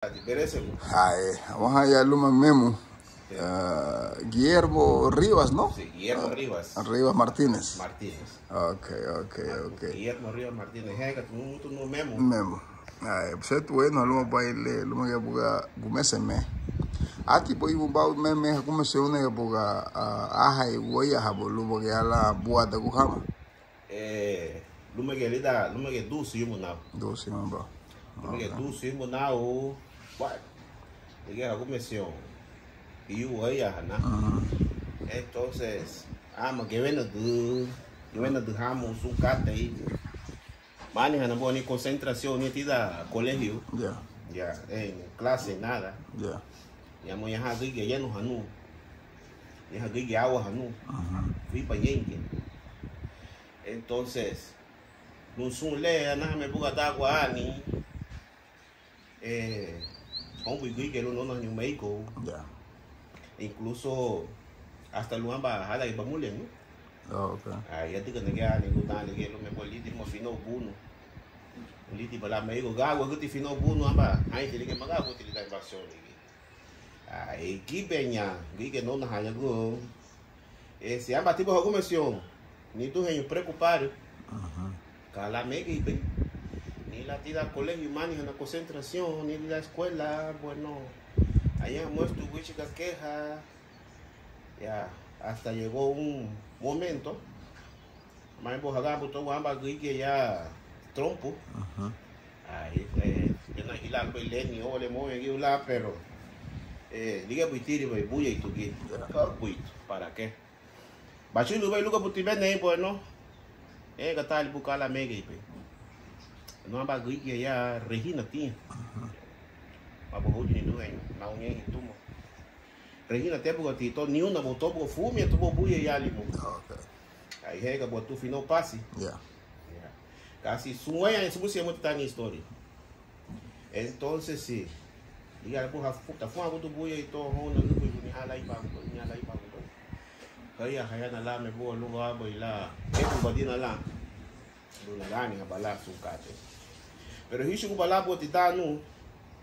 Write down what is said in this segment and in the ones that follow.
Ay, vamos allá, Luma Memo. Guillermo Rivas, ¿no? Sí, Guillermo Rivas. Rivas Martínez. Ok. Guillermo Rivas Martínez. Tu no Memo. Memo. Ay, pues bueno, Luma baile, Luma que buga gumeseme. Ati po ibu bau meme gumeseme que buga ahai waya habo Luma que ala buat de guhama. Luma que lida, Luma que du si munao. Do si mamba. Luma que du si munao. What? Llegué a gumesión. Y yo voy a ganar. Entonces, que ven a dejamos un cate ahí. Manejan buena concentración, ni tida colegio. Ya, en clase nada. Ya mo ya hagi que ya no hanu. Ya hagi que agua hanu. Fui para yenque. Entonces, no son lea nada me buga da agua ni. Hombre que no nos ni médico. Incluso hasta el lugar bajada y vamos lento. Ahí ya te que negar ni gusta ni que lo me político mo fino buno. Político para médico gago que te fino buno amba. Ahí te que maga que te da invasión. Ahí que peña, que no nos haya go. Se amba tipo de comisión. Ni tu genio preocupado. Cala mega y ni la tira colegio humano en la concentración, ni la escuela, bueno. Allá muestro chicas quejas, ya hasta llegó un momento, más en todo ambas que ya trompo, ahí yo no hilar ni o le mueve la pero diga buitiri buya y tu que para qué, bacho lo ve luego por ti ven pues no, que tal buscar la mega y no ambas que ya Regina tiene. Abu ni dueño, na unye hitumo. Regina te porque tito ni una botó por fume, tuvo bulla y alimo. Ahí es que botu fino pasi. Casi sueña en su música muy tan historia. Entonces sí. Diga pues afuta fue tu bulla y todo honda no pues ni hala y pa, ni hala y pa. Kaya na la me bo lugar boy la. Es badina la. Luna gani a bala su cate. Pero hizo un bala botitano.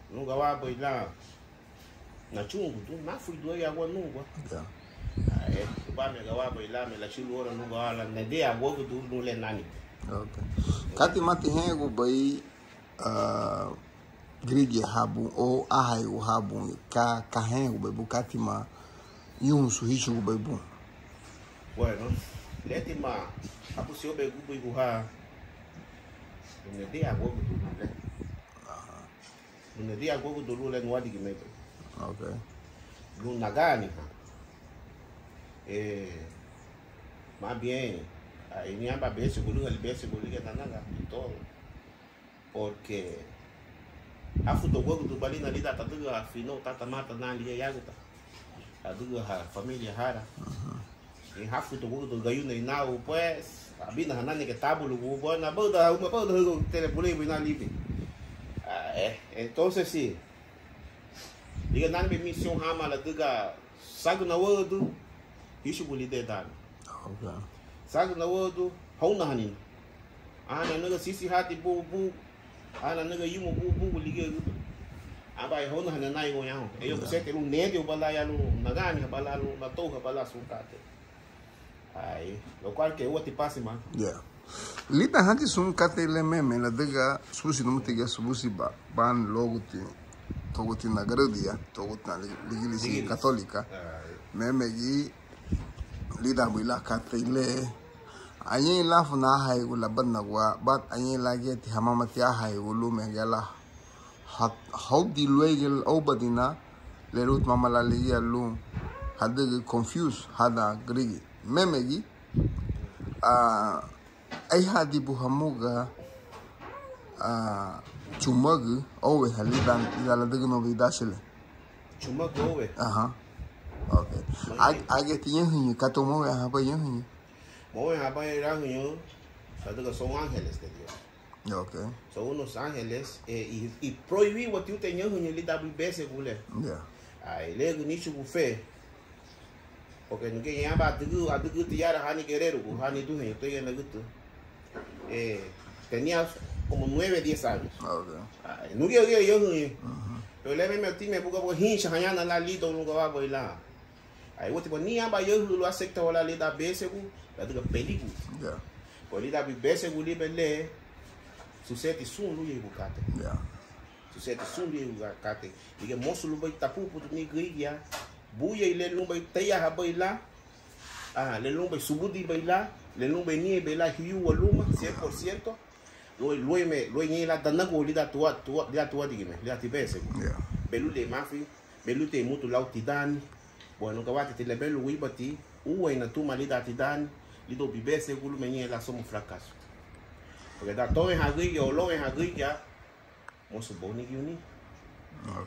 Nunca va a bailar na chungu, tu na fui do agua nunca. Tu va me va a bailar me la chulu ora nunca va la nede agua que tu no le nani. Kati mati hengo bai grige habu o ahai o habu ka hengo bai bukati ma yun su hichu bai bu. Bueno, leti ma apu se obe gu bai buha. Nede agua que tu no le. Un día juego de lula no hay que me. Luna gani. Más bien, ahí ni ambas veces boludo el beso boludo que nada y todo. Porque a fútbol juego de balina ali tata tuga fino tata mata na ali ya gota. A tuga ha familia hara. E ha fútbol juego de gayu nei nao pues, a bina hanani que tabulo go na boda uma boda telefone na live. Entonces sí, diga nada me misión hama la diga sago na word, isso boli de dar. Sago na word, hona hanin. Ana naga sisi hati bu, ana naga yumo bu liga. Abai hona hanan nai go yang. Eu você ter nede o bala ya lu nagani bala lu na toha bala sukate. Ai, lo cual que eu te passe man. Lita hanti sun kate le meme la diga susi no mutiga susi ban loguti toguti na gradia toguti na iglesia católica meme gi lida buila kate le ayen la funa hay wala banna wa bat ayen la geti hamamati hay wulu me gala hawdi luegel obadina le rut mamala liya lu hada confuse hada grigi meme gi ay hadi buhamuga chumag owe halidan idala degno vidashele chumag owe okay age tiyen kato mo ha ba yen mo ha ba ra yen sa de Son Ángeles de Dios son unos ángeles y prohibí what you tenyen yen li WBS gule ay le ni chu fe porque no que ya va a tirar a Hani Guerrero Hani tu yen estoy en la gusto tenía como 9, 10 años. No quiero yo, Pero le me metí me buka hincha hanyana la lido no ga ba ila. Ai wote bo ni amba yo lu acepta wala lida bese ku la diga perigo. Yeah. Bo lida bi bese ku libele sucede sun lu ye bukate. Yeah. Sucede sun lu ye bukate. Diga mosu lu bai tapu putu ni grigia. Buya ile lu bai taya ha bai la. Ah, le lu bai subudi bai la. Le lu bai ni bai la hiu waluma 100%. Lo ni la danago lida tua digime, lida tibese. Yeah. Belu de mafi, belu te mutu lautidani. Bueno, kawati te lebelu wibati, uwe na tu malida tidani, lido bibese gulu menye la somo fracaso. Porque da todo en hagriya o lo en hagriya, mosu boni giuni.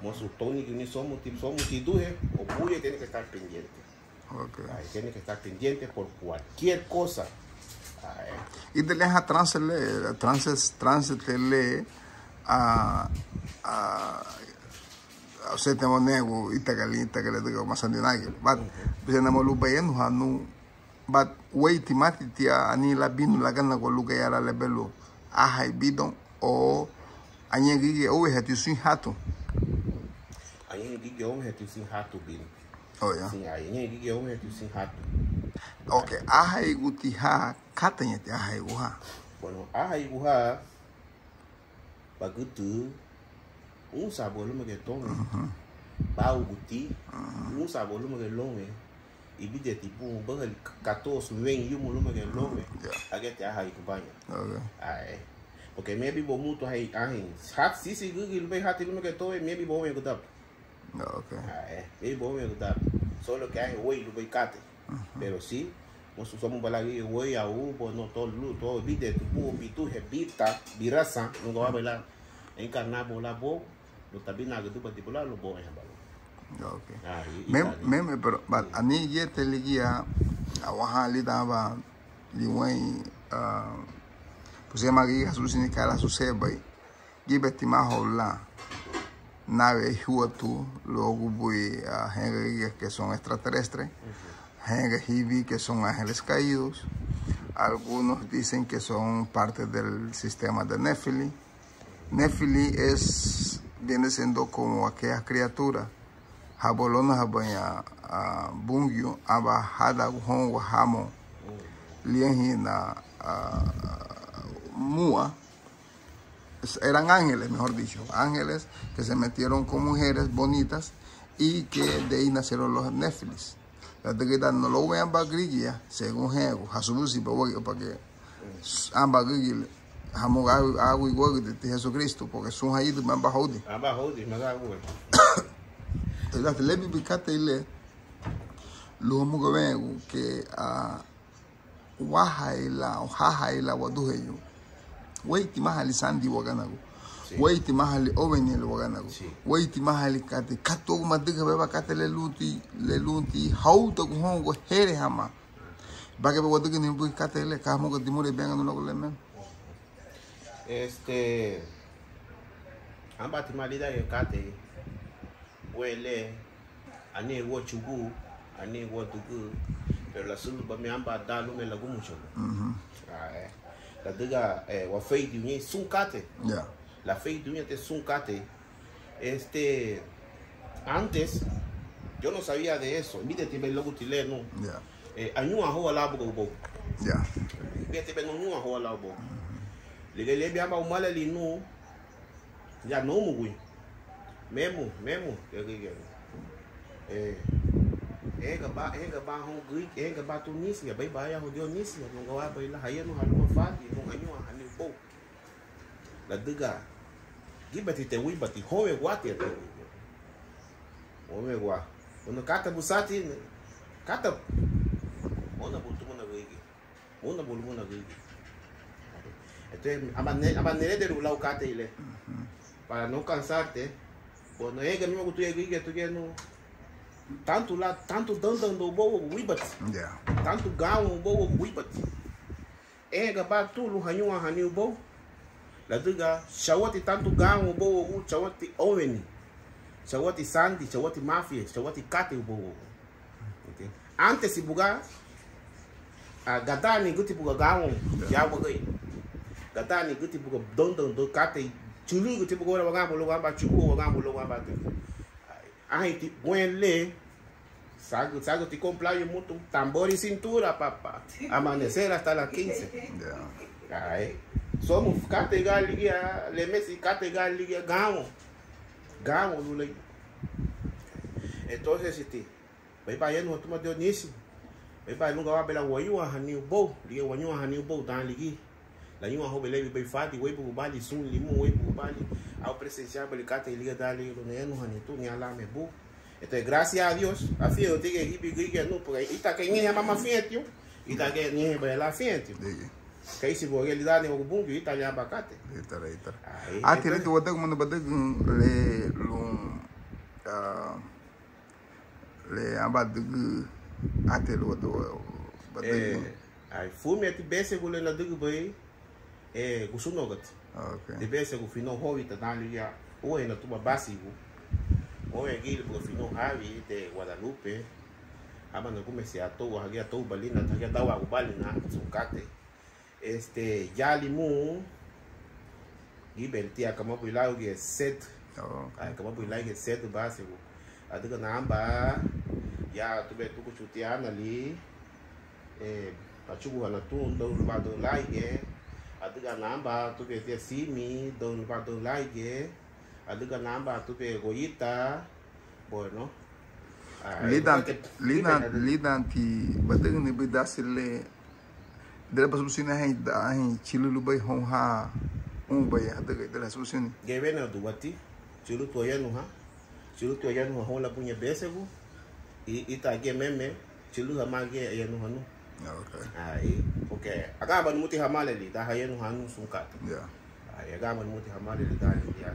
Mosu toni giuni somos tiduje, o buye tiene que estar pendiente. Okay. Ay, tiene que estar pendiente por cualquier cosa. Y te deja transele a se te monego itagalita que le digo más andinagel but bisa na molu bayenu hanu but wait mati tia ani la binu la gana ko luga yara le belo a hay bidon o anyegi o heti sin hato Anyegi o heti sin hato bin. Oh ya. Sim, anyegi o heti sin hato. Okay, a hay gutiha katanya ti a hay uha. Bueno, a hay uha bagutu sabor lo que tome. Ba uguti sabor lo que longe. E bide tipo bagel 14 20 yumo lo que longe. Agete a hay kubanya. Okay. Ai. Porque maybe bo muto hay hat sisi gugil be hat lo que tome maybe bo me gudap. Okay. Ai, maybe bo me gudap. Solo que hay wey lo be kate. Pero sí nós somos balagi wey a ubo no todo bide tipo bitu hebita birasa no go bailar encarnar bola bo lo tabina que tu particular lo bo en balo. Okay. Meme pero ani yete ligia awaha lidaba liwai pues llama guía su significa su seba gibeti mahola nave huatu luego voy a gente que son extraterrestres. Gente hivi que son ángeles caídos, algunos dicen que son parte del sistema de Nefili. Nefili viene siendo como aquella criatura, jabolona jabanya bungyo, aba hada guhon wahamo, lienhina mua. Eran ángeles, mejor dicho, ángeles que se metieron con mujeres bonitas y que de ahí nacieron los Nefilis. La tequita no lo vean para grilla, según Jego, Hasubusi, para que ambas grillas, jamo agua igual de Jesucristo, porque son ahí de ambas jodi. Ambas jodi, me da agua. Entonces, le picate y le, lo que veo que wahaila o hahaila waduheyo, weiti mahali sandi waganago. Weiti mahali oveni le waganago. Weiti mahali kate kato madiga beba kate le lunti hauto kuhongo here hama. Bage bego diga ni bu kate le kamo ko dimure benga no ko le men. Amba timalida ye kate wele ani wo chugu ani wo tugu pero la sulu ba me amba dalu me lagu mucho. La diga wa fei di sun kate. Yeah. La fe de este suncate, antes yo no sabía de eso. Mire, te ves logo chileno. Año a jugar la boca. Ya. Mire, te ves no a jugar la boca. Le llama un mal el no. Ya no muy. Memo. Ba hong gui, ba Tunisia, bai ya jodió Tunisia, no va a bailar ahí no halma fati, no año a hanil bo. La diga gibati te wibati howe wati te howe wa ono kata busati kata ona bultu mona wigi abanere de rulau kata ile para no cansarte cuando llega mismo que tú llegues tú ya no tanto dando bobo wibati tanto gawo bobo wibati ba tu lu hanyu bo la diga shawati tanto gango bowo shawati oveni shawati sandi shawati mafia shawati kate bowo okay antes si buga gadani guti buga gango ya bogai gadani guti buga don kate chulu tipo agora vamos logo amba chuco vamos logo amba aí tipo buen le sago te comprar muito tambor e cintura papá amanecer hasta las 15 aí somos categar liga le mesi categar liga gamo no le entonces vai para no toma Dionísio vai para nunca vai pela wayua hanil bo liga wayua hanil bo dan ligi la nyuma ho bele be fati we bu bali sun limu we bu bali ao presenciar belicata liga dali no neno hanitu ni ala me bu então graças a Deus a fia eu tenho equipe que no porque ita que ninguém mama fientio ita que ninguém vai lá fientio que isso vou realidade o bom que ita já abacate ita tira tu wadag mano badag le abadag atel wado badag ai fume ati bese gole na dugu bai gusunogat de bese go fino hoita dali ya o na tuba básico o gil go fino havi de Guadalupe ama no comecei a toa hagia tou balina hagia dawa balina sucate ya limu gibeltia kama builao ge set kama builao ge set básico adiga namba ya tube tuku chutiana ali pachugu na tu do lado like adiga namba tu ke simi do lado like adiga namba tu ke goita bueno lidan ti badag ni bidasile dela basubusina hai chilulu bai honha bai adiga dela subusini gevena do bati chilu to yanu ha chilu to yanu ha la punya besegu ita ge meme chilu ha mage yanu hanu okay ai okay agaba muti hamale li da hayenu hanu sunkat ai agaba muti hamale li da ya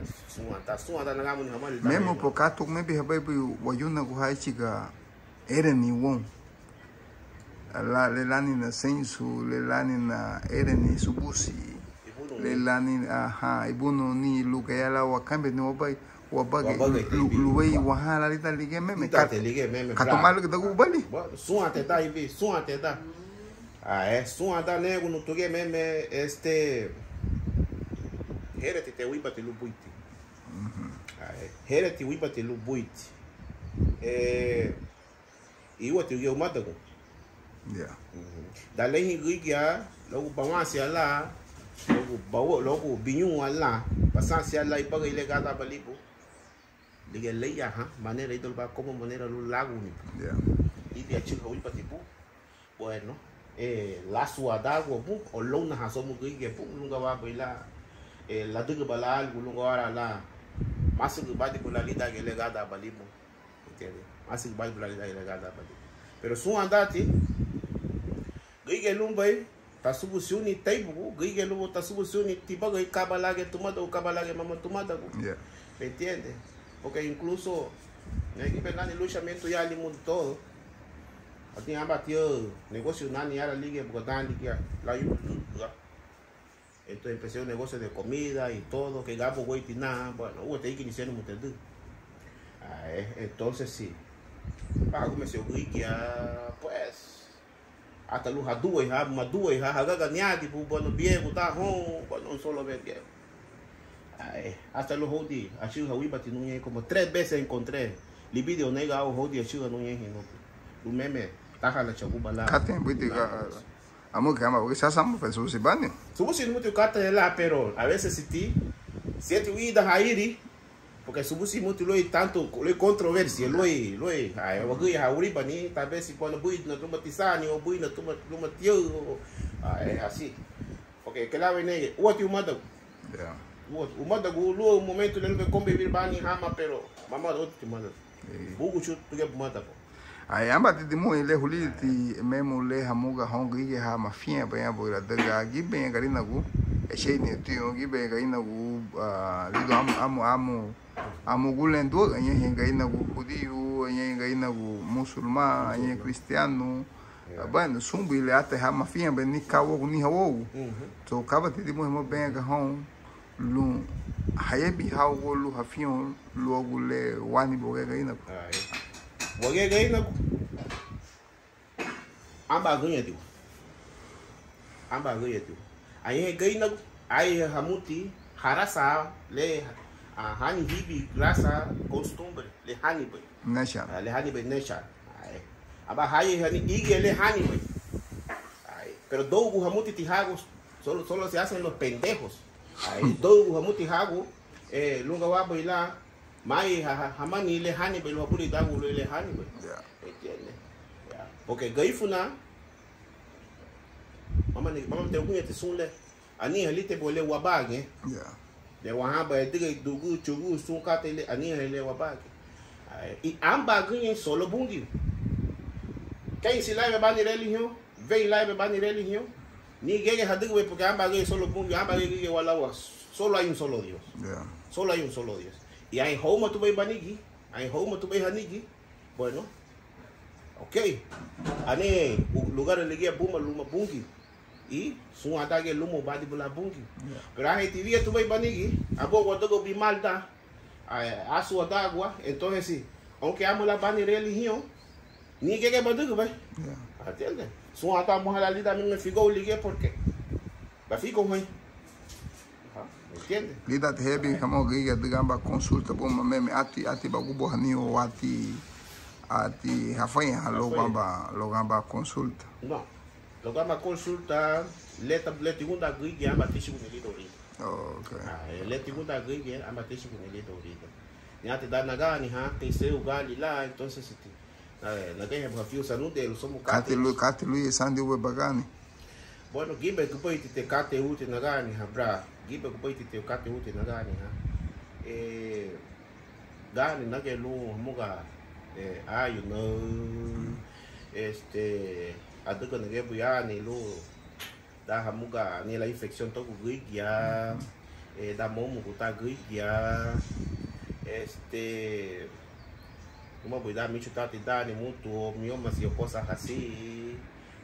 suata na gamu hamale da memo pokato maybe habai wayuna ku haichiga ereni won la lelani na sensu lelani na ereni subusi lelani ibuno ni lugayala wakambe ni wabage luwei wahala lita lige meme katomalo ke dagu bali suata da ibi suata da suata nego no toge meme hereti te wipa te lubuiti hereti wipa te lubuiti iwa te yo matago dalehi gigia logo bawasi ala logo binyu ala pasasi ala ipaga ilegada balipo liga leia manera idol ba como manera lo lago ni y de chico wipa tipo bueno la suada go bu o lona ha somo gigia pu lunga wa baila la duga bala algo lunga ora la masu ba de la lida ilegada balipo entende masu ba de la lida ilegada balipo pero su andati gigia lumbai tasubusuni taibu gigia lumbo tasubusuni tipaga ikabalage tomada o kabalage mama tomada go entende porque incluso aqui pegando luxamento já ali mundo todo até abateu negócio nani era liga porque dan liga lá eu então empecé un negocio de comida y todo que gabo güey tina bueno hubo te que iniciar un montón entonces sí comecei a pues hasta luz a duas ganhar tipo bueno bien tá bueno solo ver bien hasta los jodi a chica wipa tinuye como 3 veces encontré li video nega o jodi a chica no yeng no lu meme taja la chabuba la katen buitika amo kama porque sasa mo fez o sibane subusi muito kata lá pero a veces siete uida hairi porque subusi muito loi tanto loi controversia loi ai o gui ha uri bani talvez si quando bui na tuma tisani o bui na tuma tio assim porque que lá vem o outro manda o manda gulu um momento ele vai conviver bani hama pero mama outro manda bugu chut tu que manda ai amba de mo ele huliti memo le hamuga hongi ye ha mafia ba ya boira daga gibe garina gu e shei ne tio gibe garina gu lido amo gulendo anye garina gu judio anye garina gu musulma anye cristiano bana sumbi le ate ha mafia ba ni kawo ni hawo to kaba de mo ben ga hon lu hayebi hawo lu hafion lu gule wani bo garina Boge gaina amba ganha tu aí gaina aí hamuti harasa le hani hibi grasa costumbre le hani boy Nesha. le hani boy nesha aba hayi hani ige le hani boy pero dogu hamuti tihagos solo se hacen los pendejos dogu hamuti hago lunga wa boy la mai hamani le hani boy lo puri dagu le hani boy entiende porque gaifuna mama te kunya te sunle ani halite bole wabage de wahaba diga dugu chugu sunka tele ani hele wabage e amba ganha solo bungi quem se leva bani religião vem lá bani religião ninguém hadigo porque amba ganha solo bungi amba ganha wala solo hay un solo Dios solo hay un solo Dios y hay homa tu banigi hay homa tu hanigi bueno okay ani lugar elegia buma luma bungi e sun ataque lumo badi bula bungi pero a gente via tu vai banigi a boa do bimalda a sua d'água então assim aunque amo la bani religião ninguém quer bandigo vai atende sun ata mohala ali da minha ficou ligue porque vai ficar ruim entende lida te hebi kama giga digamba consulta bom meme ati bagubo hanio ati hafanya logamba consulta não logamba consulta leta segunda griga amba tishi kunelito ri okay leta segunda griga amba tishi kunelito ri nyate dana gani ha teseu gali lá então se na ganha profio sanu dele somos kate lui sandi we bagani bueno gibe ku poi te kate ute na gani ha bra gibe ku poi te kate ute na gani ha gani na ke lu muga you know aduka na gebu ya ni lu da hamuga ni la infección to guigia da momu kuta guigia como voy dar mucho tati dani muito mioma si oposa assim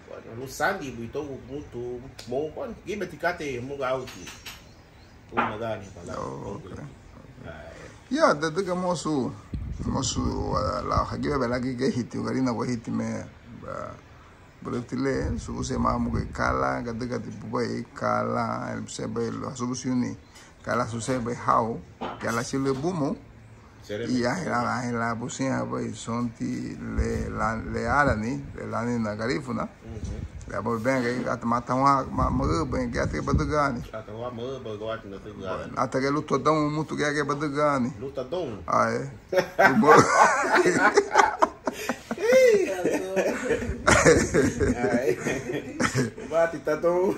bueno lu sangi buito muito mo bon gibe tikate muga auti uma gani pala ya da daga mosu la hagiba belagi ge hiti garina wa hiti me Beretile subu se mamu ke kala gade bubai kala el sebe lo subu siuni kala su sebe hau ya la chile bumo y ya la busia bai sonti le alani le lani na garifuna le abo benga atmata ma benga ate badugani atwa mo bagwat na tugani atake luto dom mutu ke badugani luta dom ai bati tato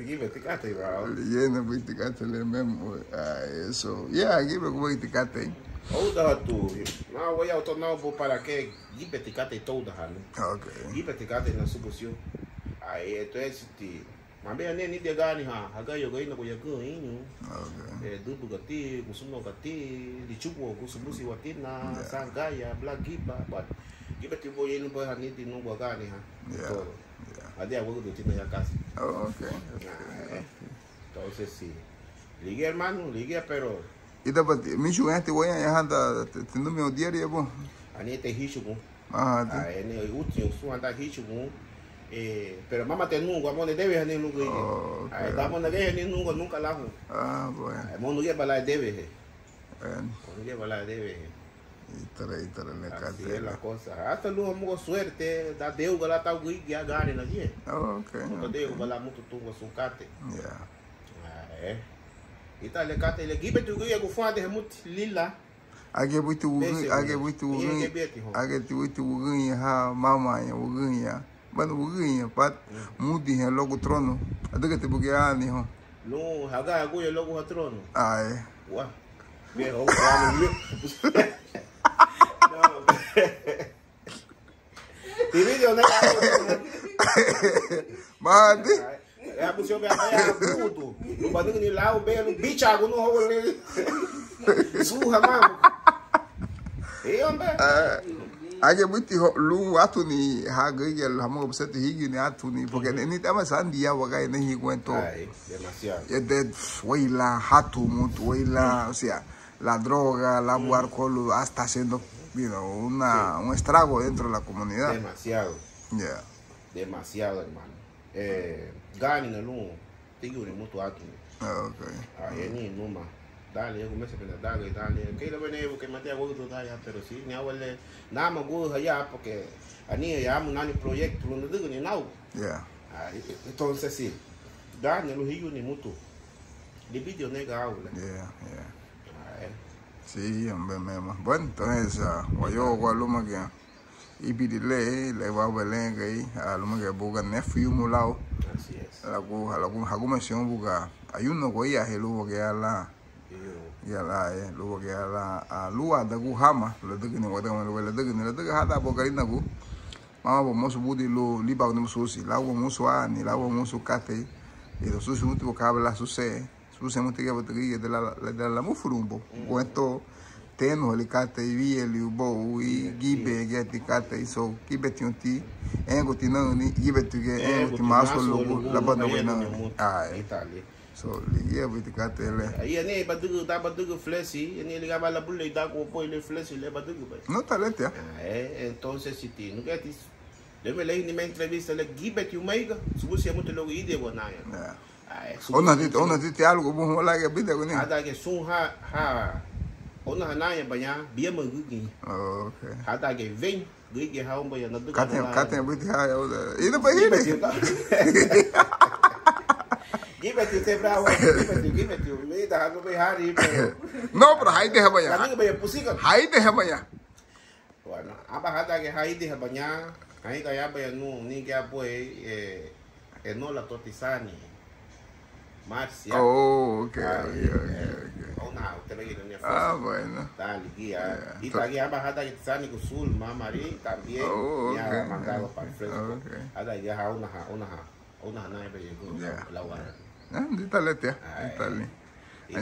give tikate bro llena de tikate le memo eso give me tikate oda tu na voy a tornar para que give tikate toda han okay give tikate na subusión entonces mambe ni de gani ha haga yoga ina ko yago inyo dubu gati kusumo gati lichugo kusumusi watina sangaya blagiba but gibe tibo yenu bo hani di no gani ha to ade ago do tina ya casa okay entonces sí ligue hermano ligue pero ida bat mi jugante voy a handa tendo meu diário bo ani te hishugo ene último su anda hishugo pero mamá te nunca mone debe hani nunca damos na debe ni nunca la bueno mono ye bala debe mono ye bala debe itara le así es la cosa hasta luego mugo suerte da deu gala ta gui ya gane na ye okay no deu gala mutu tungo sunkate itale kate le gibe tu gui go fande mut lila age butu ha mama ya ugunya bana ugunya pat mudi ha logo trono adaga te bugiani ho no haga aguya logo ha trono ai wa viejo no video na madi a busio be a puto no badinho ni lá o belo bicha no rolo surra mamo hombre age buti lu atuni haga yel hamo obsete higi ni atuni porque ni tama sandia waga ni higuento demasiado de huila hatu mutu huila o sea la droga la alcohol hasta haciendo un estrago dentro de la comunidad demasiado Yeah. Demasiado, hermano. Gani na lungo. Tigyo ni mutu atu. Okay. Ni numa. Dale, yo comienzo a dale. Que lo vengo que mate a gusto ya, pero sí, ni awale. Nada más gusto allá porque ani ya amo nani proyecto, no digo ni nada. Yeah. Entonces sí. Gani lo hiyo ni mutu. De video nega aula. Yeah. Sí, hombre, mesmo. Bueno, entonces, yo gualuma que le va a ver que aluma que busca nephew mulao. Así es. Alguna mención busca hay uno que ya luego que la luego que la lua de Guhama, lo de que no le de que hada bocarina gu. Mama bo mosu budi lo liba no susi, la wo musu ani, la wo musu kate. Y lo susi mutu vocabla suce. Usamos que de la mufurumbo com esto teno ele cata e vi ele o bo e gibe get cata e so gibe tinti engo tinang ni gibe tu que engo ti maso logo la banda buena Italia so liga vit cata ele aí nem badugo flesi nem ligava la bulle da com poi le flesi le badugo no talete entonces si ti não quer le me lei ni me entrevista le gibe ti o meiga se muito logo ide bonaya ona dit algo bom lá que vida com ada que sun ha ona hanaya banha bia mangugi okay ada que vem gui ha um banha na do kate bit ha e depois ele give te te bravo give te me da no be hari no pero haide ha banha kami banha pusika haide ha banha bueno aba ada que haide ha banha aí ga ya banha no ni que apoie no la tortisani Marcia. Oh, okay. Bueno. Dale, guía. Y está guía bajada que sani con sul, mamari también. Ya mandado para el fresco. Ada ya una nave de la guarda. Dítale.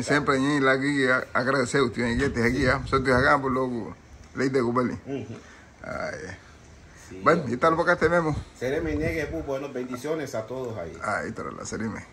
Sempre ni la guía agradecer usted en este guía, so te hagamos logo ley de gobeli. Bueno, y tal porque tenemos. Sereme negue, bueno, bendiciones a todos ahí. Ahí está la sereme.